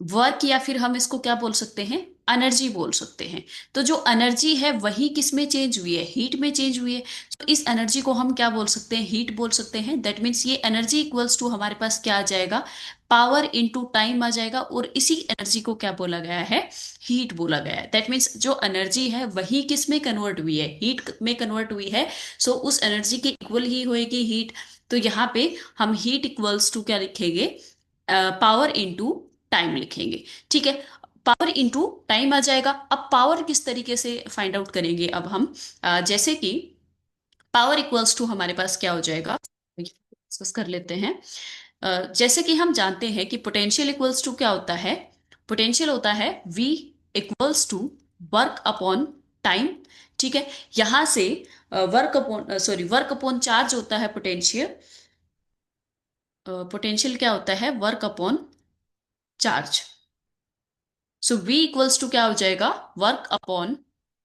Speaker 1: वर्क या फिर हम इसको क्या बोल सकते हैं, एनर्जी बोल सकते हैं। तो जो एनर्जी है वही किस में चेंज हुई है, हीट में चेंज हुई है। तो इस एनर्जी को हम क्या बोल सकते हैं, हीट बोल सकते हैं। दैट मीन्स ये एनर्जी इक्वल्स टू हमारे पास क्या आ जाएगा, पावर इनटू टाइम आ जाएगा। और इसी एनर्जी को क्या बोला गया है, हीट बोला गया है। दैट मीन्स जो एनर्जी है वही किस में कन्वर्ट हुई है, हीट में कन्वर्ट हुई है। सो उस एनर्जी के इक्वल ही होएगी हीट। तो यहाँ पे हम हीट इक्वल्स टू क्या लिखेंगे, पावर इंटू टाइम लिखेंगे, ठीक है। पावर इंटू टाइम आ जाएगा। अब पावर किस तरीके से फाइंड आउट करेंगे, अब हम जैसे कि पावर इक्वल्स टू हमारे पास क्या हो जाएगा, डिस्कस कर लेते हैं। जैसे कि हम जानते हैं कि पोटेंशियल इक्वल्स टू क्या होता है, पोटेंशियल होता है V equals to work upon time, ठीक है। यहां से वर्क अपॉन चार्ज होता है पोटेंशियल। पोटेंशियल क्या होता है, work upon charge. So V equals to क्या हो जाएगा, वर्क अपॉन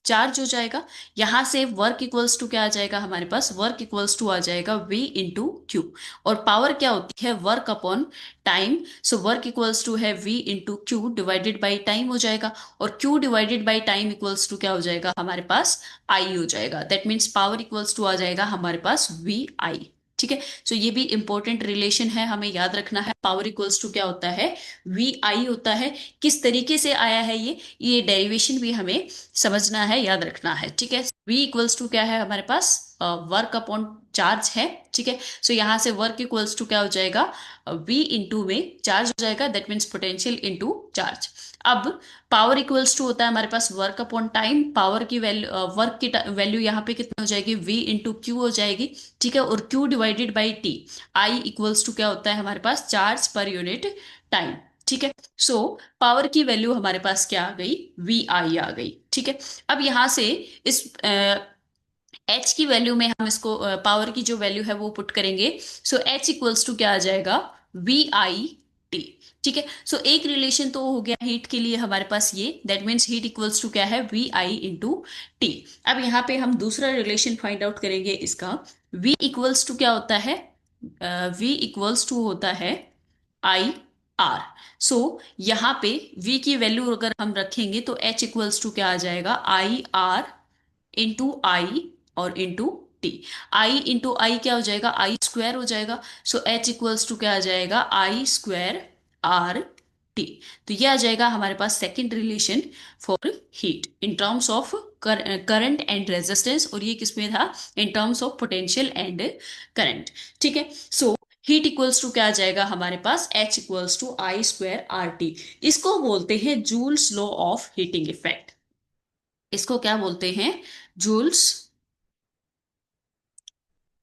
Speaker 1: चार्ज हो जाएगा। यहां से वर्क इक्वल्स टू क्या आ जाएगा, हमारे पास वर्क इक्वल्स टू आ जाएगा V इंटू क्यू। और पावर क्या होती है, work upon time. So work equals to है V into Q divided by time हो जाएगा। और Q divided by time equals to क्या हो जाएगा, हमारे पास I हो जाएगा। That means power equals to आ जाएगा हमारे पास VI, ठीक है। सो ये भी इंपॉर्टेंट रिलेशन है, हमें याद रखना है। पावर इक्वल्स टू क्या होता है, VI होता है। किस तरीके से आया है ये डेरिवेशन भी हमें समझना है, याद रखना है, ठीक है। V इक्वल्स टू क्या है हमारे पास, वर्क अपॉन चार्ज है, ठीक है। सो यहां से वर्क इक्वल्स टू क्या हो जाएगा, V इंटू में चार्ज हो जाएगा। That means potential into charge. अब पावर इक्वल्स टू होता है हमारे पास वर्क अपॉन टाइम। पावर की वैल्यू, वर्क की वैल्यू यहाँ पे कितनी हो जाएगी, V इंटू क्यू हो जाएगी, ठीक है। और Q divided by T। I equals to क्या होता है हमारे पास, चार्ज पर यूनिट टाइम, ठीक है। सो पावर की वैल्यू हमारे पास क्या आ गई, VI आ गई, ठीक है। अब यहां से इस एच की वैल्यू में हम इसको पावर की जो वैल्यू है वो पुट करेंगे। सो एच इक्वल्स टू क्या आ जाएगा, VIT। ठीक है, सो एक रिलेशन तो हो गया हीट के लिए हमारे पास ये, that means heat equals to क्या है, VI × T। अब यहाँ पे हम दूसरा रिलेशन फाइंड आउट करेंगे इसका। V इक्वल्स टू क्या होता है, V इक्वल्स टू होता है IR। सो यहाँ पे V की वैल्यू अगर हम रखेंगे तो H इक्वल्स टू क्या आ जाएगा, IR × I और इंटू टी। I × I क्या हो जाएगा, I² हो जाएगा। सो H इक्वल्स टू क्या आ जाएगा, I²R T। तो ये आ जाएगा हमारे पास second relation for heat in terms of current and resistance, और ये किसमें था, in terms of potential and current. ठीक है, सो हीट इक्वल्स टू क्या आ जाएगा हमारे पास, H equals to I²R T। इसको बोलते हैं Joule's law of heating effect. इसको क्या बोलते हैं, जूल्स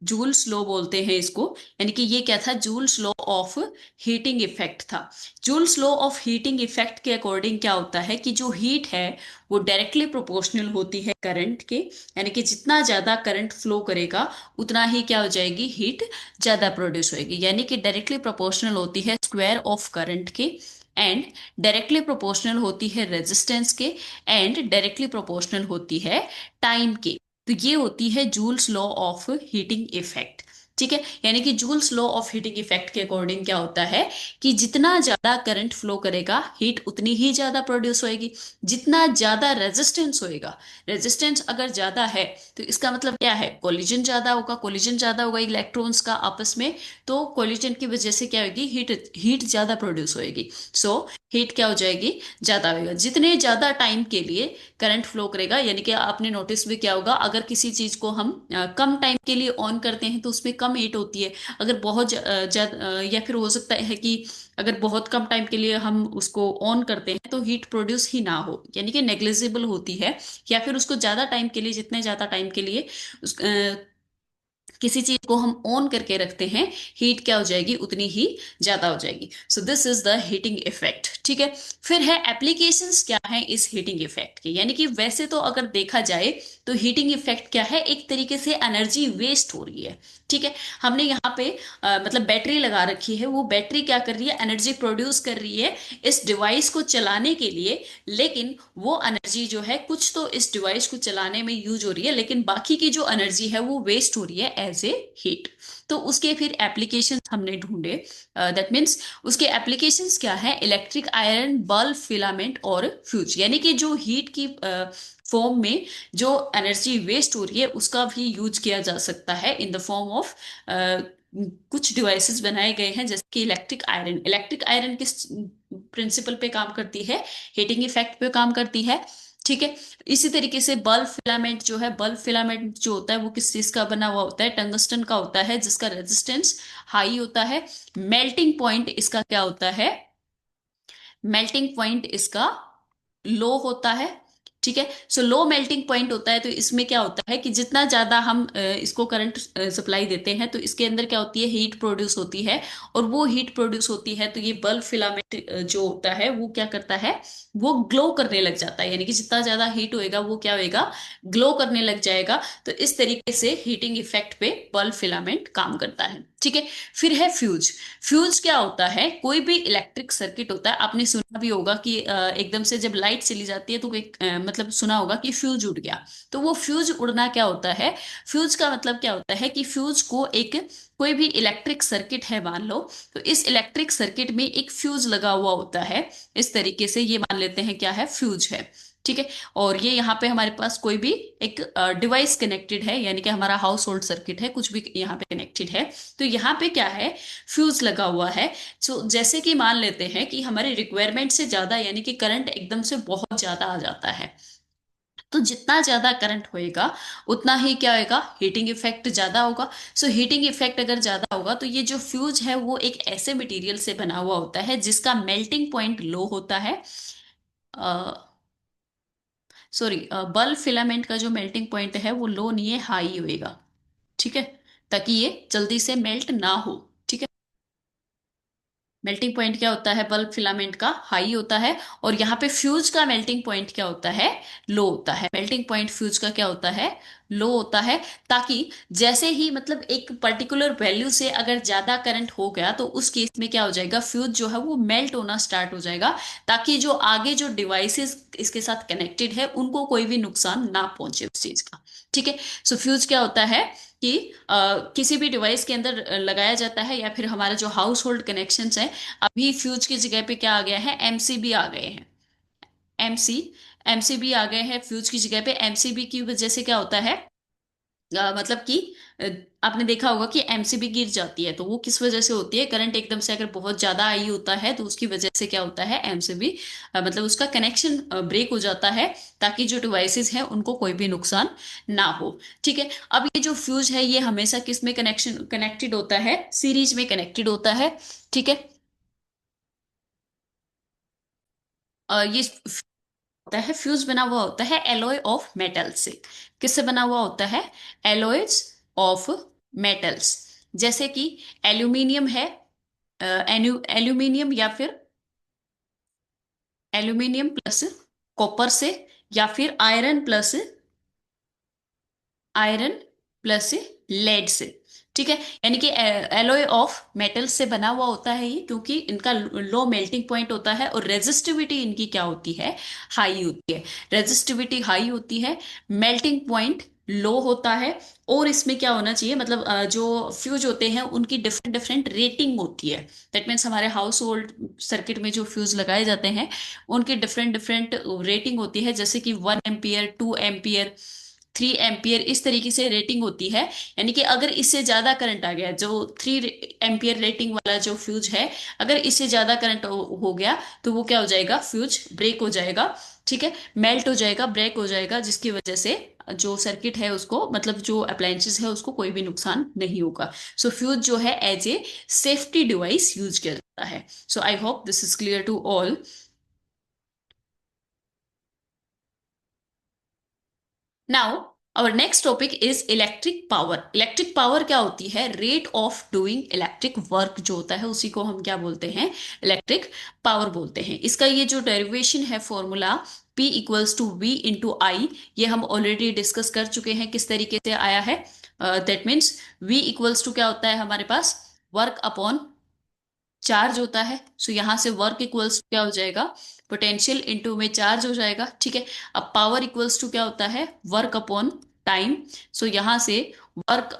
Speaker 1: जूल्स लॉ बोलते हैं इसको। यानी कि ये क्या था, Joule's law of heating effect था। Joule's law of heating effect के अकॉर्डिंग क्या होता है कि जो हीट है वो डायरेक्टली प्रोपोर्शनल होती है करंट के। यानी कि जितना ज्यादा करंट फ्लो करेगा उतना ही क्या हो जाएगी, हीट ज्यादा प्रोड्यूस होगी। यानी कि डायरेक्टली प्रोपोर्शनल होती है स्क्वायर ऑफ करंट के, एंड डायरेक्टली प्रोपोर्शनल होती है रेजिस्टेंस के, एंड डायरेक्टली प्रोपोर्शनल होती है टाइम के। तो ये होती है joules law of heating effect. ठीक है, यानी कि joules law of heating effect के अकॉर्डिंग क्या होता है कि जितना ज्यादा करंट फ्लो करेगा हीट उतनी ही ज्यादा प्रोड्यूस होएगी। जितना ज्यादा रेजिस्टेंस होएगा, रेजिस्टेंस अगर ज्यादा है तो इसका मतलब क्या है, कोलिजन ज्यादा होगा। कोलिजन ज्यादा होगा इलेक्ट्रॉन्स का आपस में, तो कोलिजन की वजह से क्या होगी, हीट हीट ज्यादा प्रोड्यूस होएगी। सो हीट क्या हो जाएगी, ज्यादा होएगा। जितने ज्यादा टाइम के लिए करंट फ्लो करेगा, यानी कि आपने नोटिस भी किया होगा, अगर किसी चीज को हम कम टाइम के लिए ऑन करते हैं तो उसमें कम हीट होती है। अगर बहुत ज्यादा, या फिर हो सकता है कि अगर बहुत कम टाइम के लिए हम उसको ऑन करते हैं तो हीट प्रोड्यूस ही ना हो, यानी कि नेग्लिजिबल होती है। या फिर उसको ज्यादा टाइम के लिए, जितने ज्यादा टाइम के लिए उस किसी चीज को हम ऑन करके रखते हैं, हीट क्या हो जाएगी, उतनी ही ज्यादा हो जाएगी। So this is the heating effect. ठीक है, फिर है एप्लीकेशंस क्या है इस हीटिंग इफेक्ट के। यानी कि वैसे तो अगर देखा जाए तो हीटिंग इफेक्ट क्या है, एक तरीके से एनर्जी वेस्ट हो रही है। ठीक है, हमने यहाँ पे मतलब बैटरी लगा रखी है, वो बैटरी क्या कर रही है, एनर्जी प्रोड्यूस कर रही है इस डिवाइस को चलाने के लिए। लेकिन वो एनर्जी जो है, कुछ तो इस डिवाइस को चलाने में यूज हो रही है, लेकिन बाकी की जो एनर्जी है वो वेस्ट हो रही है एज ए हीट। तो उसके फिर एप्लीकेशन हमने ढूंढे। दैट मीन्स उसके एप्लीकेशंस क्या है, इलेक्ट्रिक आयरन, बल्ब, फिलामेंट और फ्यूज। यानी कि जो हीट की फॉर्म में जो एनर्जी वेस्ट हो रही है उसका भी यूज किया जा सकता है इन द फॉर्म ऑफ कुछ डिवाइसेस बनाए गए हैं, जैसे कि इलेक्ट्रिक आयरन। इलेक्ट्रिक आयरन किस प्रिंसिपल पे काम करती है, हीटिंग इफेक्ट पे काम करती है। ठीक है, इसी तरीके से बल्ब फिलामेंट जो है, बल्ब फिलामेंट जो होता है वो किस चीज का बना हुआ होता है, टंगस्टन का होता है, जिसका रेजिस्टेंस हाई होता है। मेल्टिंग पॉइंट इसका क्या होता है, मेल्टिंग पॉइंट इसका लो होता है। ठीक है, सो लो मेल्टिंग पॉइंट होता है, तो इसमें क्या होता है कि जितना ज्यादा हम इसको करंट सप्लाई देते हैं तो इसके अंदर क्या होती है, हीट प्रोड्यूस होती है। और वो हीट प्रोड्यूस होती है तो ये बल्ब फिलामेंट जो होता है वो क्या करता है, वो ग्लो करने लग जाता है। यानी कि जितना ज्यादा हीट होएगा वो क्या होएगा, ग्लो करने लग जाएगा। तो इस तरीके से हीटिंग इफेक्ट पे बल्ब फिलामेंट काम करता है। ठीक है, फिर है फ्यूज। फ्यूज क्या होता है, कोई भी इलेक्ट्रिक सर्किट होता है, आपने सुना भी होगा कि एकदम से जब लाइट चली जाती है तो एक मतलब सुना होगा कि फ्यूज उड़ गया। तो वो फ्यूज उड़ना क्या होता है, फ्यूज का मतलब क्या होता है कि फ्यूज को एक, कोई भी इलेक्ट्रिक सर्किट है मान लो, तो इस इलेक्ट्रिक सर्किट में एक फ्यूज लगा हुआ होता है। इस तरीके से ये मान लेते हैं क्या है, फ्यूज है। ठीक है, और ये यहाँ पे हमारे पास कोई भी एक डिवाइस कनेक्टेड है, यानी कि हमारा हाउस होल्ड सर्किट है, कुछ भी यहाँ पे कनेक्टेड है। तो यहाँ पे क्या है, फ्यूज लगा हुआ है। सो जैसे कि मान लेते हैं कि हमारे रिक्वायरमेंट से ज्यादा, यानी कि करंट एकदम से बहुत ज्यादा आ जाता है, तो जितना ज्यादा करंट होएगा उतना ही क्या होएगा, हीटिंग इफेक्ट ज्यादा होगा। सो हीटिंग इफेक्ट अगर ज्यादा होगा तो ये जो फ्यूज है वो एक ऐसे मटेरियल से बना हुआ होता है जिसका मेल्टिंग पॉइंट लो होता है। सॉरी, बल्ब फिलामेंट का जो मेल्टिंग पॉइंट है वो लो नहीं है, हाई होएगा। ठीक है, ताकि ये जल्दी से मेल्ट ना हो। ठीक है, मेल्टिंग पॉइंट क्या होता है, बल्ब फिलामेंट का हाई होता है। और यहाँ पे फ्यूज का मेल्टिंग पॉइंट क्या होता है, लो होता है। मेल्टिंग पॉइंट फ्यूज का क्या होता है, लो होता है, ताकि जैसे ही मतलब एक पर्टिकुलर वैल्यू से अगर ज्यादा करंट हो गया तो उस केस में क्या हो जाएगा, फ्यूज जो है वो मेल्ट होना स्टार्ट हो जाएगा, ताकि जो आगे जो डिवाइसेस इसके साथ कनेक्टेड है उनको कोई भी नुकसान ना पहुंचे उस चीज का। ठीक है। सो फ्यूज क्या होता है कि किसी भी डिवाइस के अंदर लगाया जाता है, या फिर हमारे जो हाउस होल्ड कनेक्शंस हैं, अभी फ्यूज की जगह पे क्या आ गया है, एमसीबी आ गए हैं। एमसी एमसीबी आ गए हैं फ्यूज की जगह पे। एमसीबी की वजह से क्या होता है, मतलब कि अ, आपने देखा होगा कि एमसीबी गिर जाती है, तो वो किस वजह से होती है, करंट एकदम से अगर बहुत ज्यादा आई होता है तो उसकी वजह से क्या होता है, एमसीबी मतलब उसका कनेक्शन ब्रेक हो जाता है, ताकि जो डिवाइसेस हैं उनको कोई भी नुकसान ना हो। ठीक है। अब ये जो फ्यूज है ये हमेशा किस में कनेक्शन कनेक्टेड होता है, सीरीज में कनेक्टेड होता है। ठीक है। ये होता है, फ्यूज बना हुआ होता है एलॉय ऑफ मेटल से। किससे बना हुआ होता है, एलॉयज ऑफ मेटल्स। जैसे कि एल्यूमिनियम है, एल्यूमिनियम या फिर एल्यूमिनियम प्लस कॉपर से, या फिर आयरन प्लस लेड से। ठीक है। यानी कि एलॉय ऑफ मेटल से बना हुआ होता है ये, क्योंकि इनका लो मेल्टिंग पॉइंट होता है और रेजिस्टिविटी इनकी क्या होती है, हाई होती है। रेजिस्टिविटी हाई होती है, मेल्टिंग पॉइंट लो होता है। और इसमें क्या होना चाहिए, मतलब जो फ्यूज होते हैं उनकी डिफरेंट डिफरेंट रेटिंग होती है। दैट मीन्स हमारे हाउस होल्ड सर्किट में जो फ्यूज लगाए जाते हैं उनकी डिफरेंट डिफरेंट रेटिंग होती है, जैसे कि 1 एम्पियर, 2 एम्पियर, 3 एम्पियर, इस तरीके से रेटिंग होती है। यानी कि अगर इससे ज्यादा करंट आ गया, जो 3 एम्पियर रेटिंग वाला जो फ्यूज है, अगर इससे ज्यादा करंट हो गया तो वो क्या हो जाएगा, फ्यूज ब्रेक हो जाएगा। ठीक है। मेल्ट हो जाएगा, ब्रेक हो जाएगा, जिसकी वजह से जो सर्किट है उसको, मतलब जो अप्लायंसेस है उसको कोई भी नुकसान नहीं होगा। सो फ्यूज जो है as a safety device use किया जाता है। So I hope this is clear to all. Now our next topic is electric power. Electric power क्या होती है, rate of doing electric work जो होता है उसी को हम क्या बोलते हैं, इलेक्ट्रिक पावर बोलते हैं। इसका ये जो डेरिवेशन है formula, P equals to V into I, ये हम ऑलरेडी डिस्कस कर चुके हैं किस तरीके से आया है। That means V equals to क्या होता है हमारे पास, वर्क अपॉन चार्ज होता है। सो यहां से वर्क इक्वल्स टू क्या हो जाएगा, पोटेंशियल इनटू में चार्ज हो जाएगा। ठीक है। अब पावर इक्वल्स टू क्या होता है, वर्क अपॉन टाइम। सो यहां से वर्क,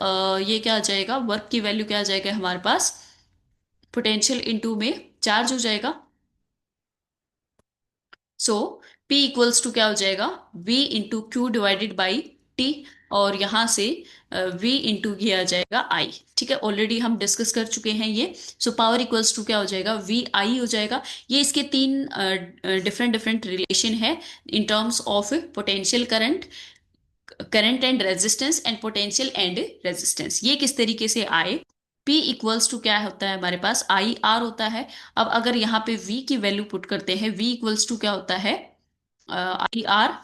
Speaker 1: ये क्या आ जाएगा, वर्क की वैल्यू क्या आ जाएगा हमारे पास, पोटेंशियल इनटू में चार्ज हो जाएगा। सो P इक्वल्स टू क्या हो जाएगा, V into Q divided by T. और यहां से V इंटू ये आ जाएगा I। ठीक है। ऑलरेडी हम डिस्कस कर चुके हैं ये। सो पावर इक्वल्स टू क्या हो जाएगा, V I हो जाएगा। ये इसके तीन डिफरेंट डिफरेंट रिलेशन है इन terms of potential current, current and resistance, and potential and resistance. ये किस तरीके से आए, P इक्वल्स टू क्या होता है हमारे पास, आई आर होता है। अब अगर यहाँ पे V की वैल्यू पुट करते हैं, V इक्वल्स टू क्या होता है, आई आर।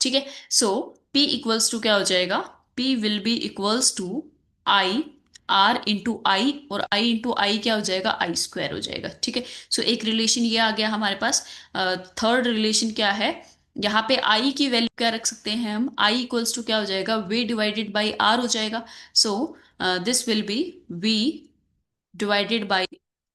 Speaker 1: ठीक है। सो P इक्वल्स टू क्या हो जाएगा, P will be equals to I R into I, और आई इंटू आई क्या हो जाएगा, आई स्क्वायर हो जाएगा। ठीक है। सो एक रिलेशन ये आ गया हमारे पास। थर्ड रिलेशन क्या है, यहाँ पे आई की वैल्यू क्या रख सकते हैं हम, आई इक्वल्स टू क्या हो जाएगा, वी डिवाइडेड बाई आर हो जाएगा। So this will be V divided by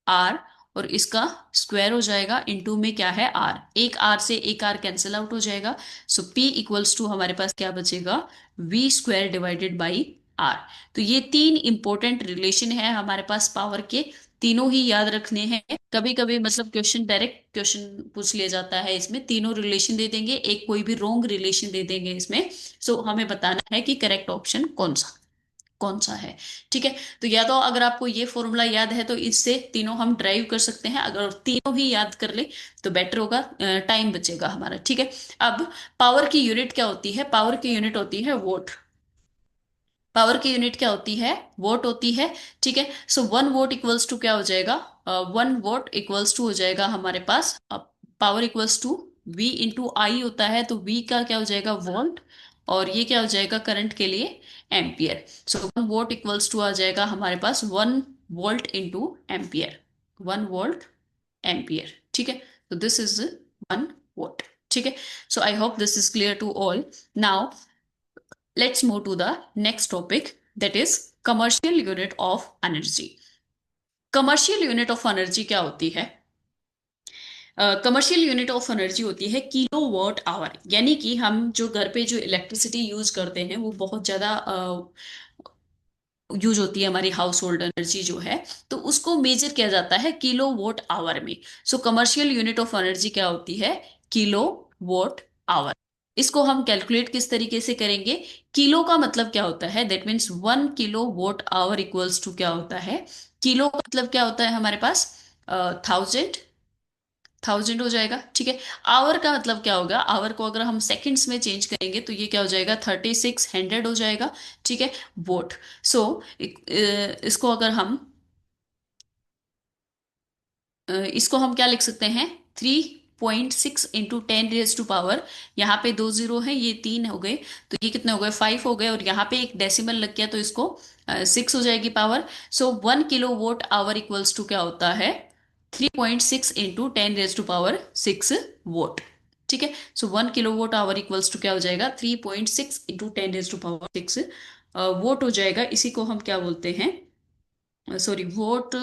Speaker 1: R, और इसका स्क्वायर हो जाएगा, इनटू में क्या है आर, एक आर से एक आर कैंसिल आउट हो जाएगा। सो पी इक्वल्स टू हमारे पास क्या बचेगा, V square divided by R. तो ये तीन इंपॉर्टेंट रिलेशन है हमारे पास पावर के, तीनों ही याद रखने हैं। कभी कभी मतलब क्वेश्चन, डायरेक्ट क्वेश्चन पूछ लिया जाता है, इसमें तीनों रिलेशन दे देंगे, एक कोई भी रॉन्ग रिलेशन दे देंगे इसमें। सो हमें बताना है कि करेक्ट ऑप्शन कौन सा कौन सा है। ठीक है। तो या तो अगर आपको ये फॉर्मूला याद है तो इससे तीनों हम ड्राइव कर सकते हैं, अगर तीनों ही याद कर ले तो बेटर होगा, टाइम बचेगा हमारा। ठीक है। अब पावर की यूनिट क्या होती है, पावर की यूनिट होती है वोट। पावर की यूनिट क्या होती है, वोट होती है। ठीक है। सो 1 वोट इक्वल्स टू क्या हो जाएगा, 1 वोट इक्वल्स टू हो जाएगा हमारे पास, power equals to V into I होता है, तो V का क्या हो जाएगा, वोल्ट, और ये क्या हो जाएगा करंट के लिए, ampere. So 1 watt equals to आ जाएगा हमारे पास 1 volt into ampere, 1 volt ampere. ठीक है। तो दिस इज 1 वोट। ठीक है। So I hope this is clear to all. Now Let's move to the next topic, that is commercial unit of energy. Commercial unit of energy क्या होती है? Commercial unit of energy होती है kilo watt hour, यानी कि हम जो घर पे जो इलेक्ट्रिसिटी यूज करते हैं वो बहुत ज्यादा यूज होती है, हमारी हाउस होल्ड एनर्जी जो है, तो उसको मेजर किया जाता है किलो वोट आवर में। So commercial unit of energy क्या होती है? Kilowatt hour. इसको हम कैलकुलेट किस तरीके से करेंगे? किलो का मतलब क्या होता है? That means 1 kilowatt hour equals to क्या होता है? किलो का मतलब क्या होता है हमारे पास? 1000, 1000 हो जाएगा, ठीक है। आवर का मतलब क्या होगा? आवर को अगर हम सेकंड्स में चेंज करेंगे तो ये क्या हो जाएगा? 3600 हो जाएगा, ठीक है, वोट। सो इसको अगर हम इसको हम क्या लिख सकते हैं? 3.6 × 10 रेज टू पावर, यहाँ पे दो जीरो है, ये तीन हो गए, तो ये कितने हो गए? 5 हो गए, और यहाँ पे एक डेसिमल लग गया तो इसको 6 हो जाएगी power. So 1 kilowatt hour equals to क्या होता है? 3.6 × 10 रेज टू पावर 6 वोट, ठीक है। So 1 kilowatt hour equals to क्या हो जाएगा? 3.6 × 10 रेज टू पावर 6 वोट हो जाएगा। इसी को हम क्या बोलते हैं? Sorry, vote.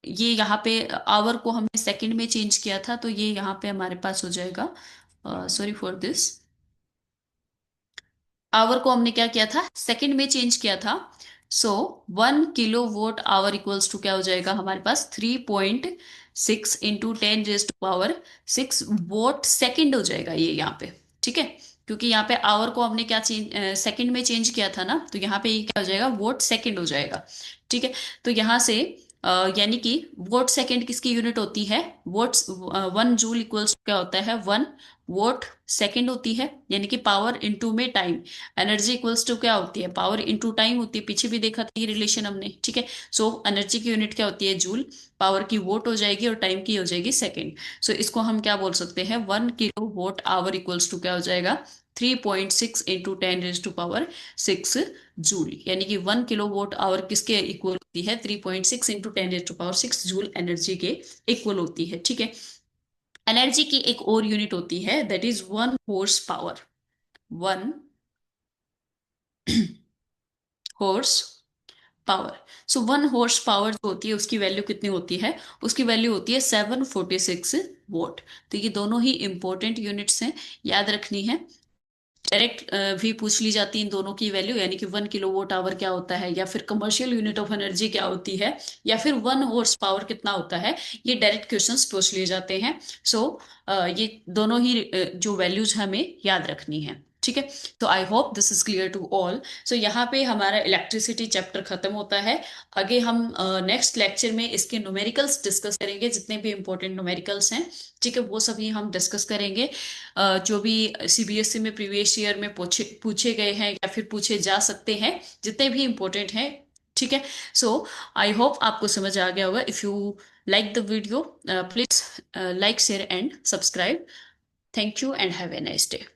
Speaker 1: ये यहाँ पे आवर को हमने सेकंड में चेंज किया था, तो ये यहाँ पे हमारे पास हो जाएगा, सॉरी फॉर दिस, आवर को हमने क्या किया था? सेकंड में चेंज किया था। So 1 kilowatt hour equals to क्या हो जाएगा हमारे पास? 3.6 × 10 raise to power 6 watt second हो जाएगा ये यहाँ पे, ठीक है। क्योंकि यहाँ पे आवर को हमने क्या चेंज, सेकंड में चेंज किया था ना, तो यहाँ पे ये क्या हो जाएगा? वोट सेकंड हो जाएगा, ठीक है। तो यहाँ से यानी कि वोट सेकंड किसकी यूनिट होती है? वोट्स 1 जूल इक्वल्स क्या होता है? 1 वोट सेकंड होती है, यानी कि पावर इनटू में टाइम। एनर्जी इक्वल्स टू क्या होती है? पावर इनटू टाइम होती है, पीछे भी देखा था ये रिलेशन हमने, ठीक है। सो एनर्जी की यूनिट क्या होती है? जूल। पावर की वोट हो जाएगी और टाइम की हो जाएगी सेकंड। सो इसको हम क्या बोल सकते हैं? 1 kilowatt hour equals to क्या हो जाएगा? 3.6 × 10 रेज टू पावर 6 जूल, यानी कि 1 किलो वोट आवर किसके इक्वल होती है? 3.6 × 10 raise to power 6 joule energy के इक्वल होती है, ठीक है। एनर्जी की एक और यूनिट होती है, that is 1 horse power. 1 horse power. So 1 horse power जो होती है उसकी वैल्यू कितनी होती है? उसकी वैल्यू होती है 746 वोट। तो ये दोनों ही इंपॉर्टेंट यूनिट्स हैं, याद रखनी है। डायरेक्ट भी पूछ ली जाती है इन दोनों की वैल्यू, यानी कि 1 किलो वोट आवर क्या होता है, या फिर कमर्शियल यूनिट ऑफ एनर्जी क्या होती है, या फिर 1 हॉर्स पावर कितना होता है। ये डायरेक्ट क्वेश्चंस पूछ लिए जाते हैं। सो ये दोनों ही जो वैल्यूज हमें याद रखनी है, ठीक है। तो I hope this is clear to all. So यहाँ पे हमारा इलेक्ट्रिसिटी चैप्टर खत्म होता है। आगे हम नेक्स्ट लेक्चर में इसके न्यूमेरिकल्स डिस्कस करेंगे, जितने भी इंपॉर्टेंट न्यूमेरिकल्स हैं, ठीक है, वो सभी हम डिस्कस करेंगे। जो भी सीबीएसई में प्रीवियस ईयर में पूछे पूछे गए हैं या फिर पूछे जा सकते हैं, जितने भी इंपॉर्टेंट हैं, ठीक है। सो आई होप आपको समझ आ गया होगा। If you like the video, please like share and subscribe. Thank you and have a nice day.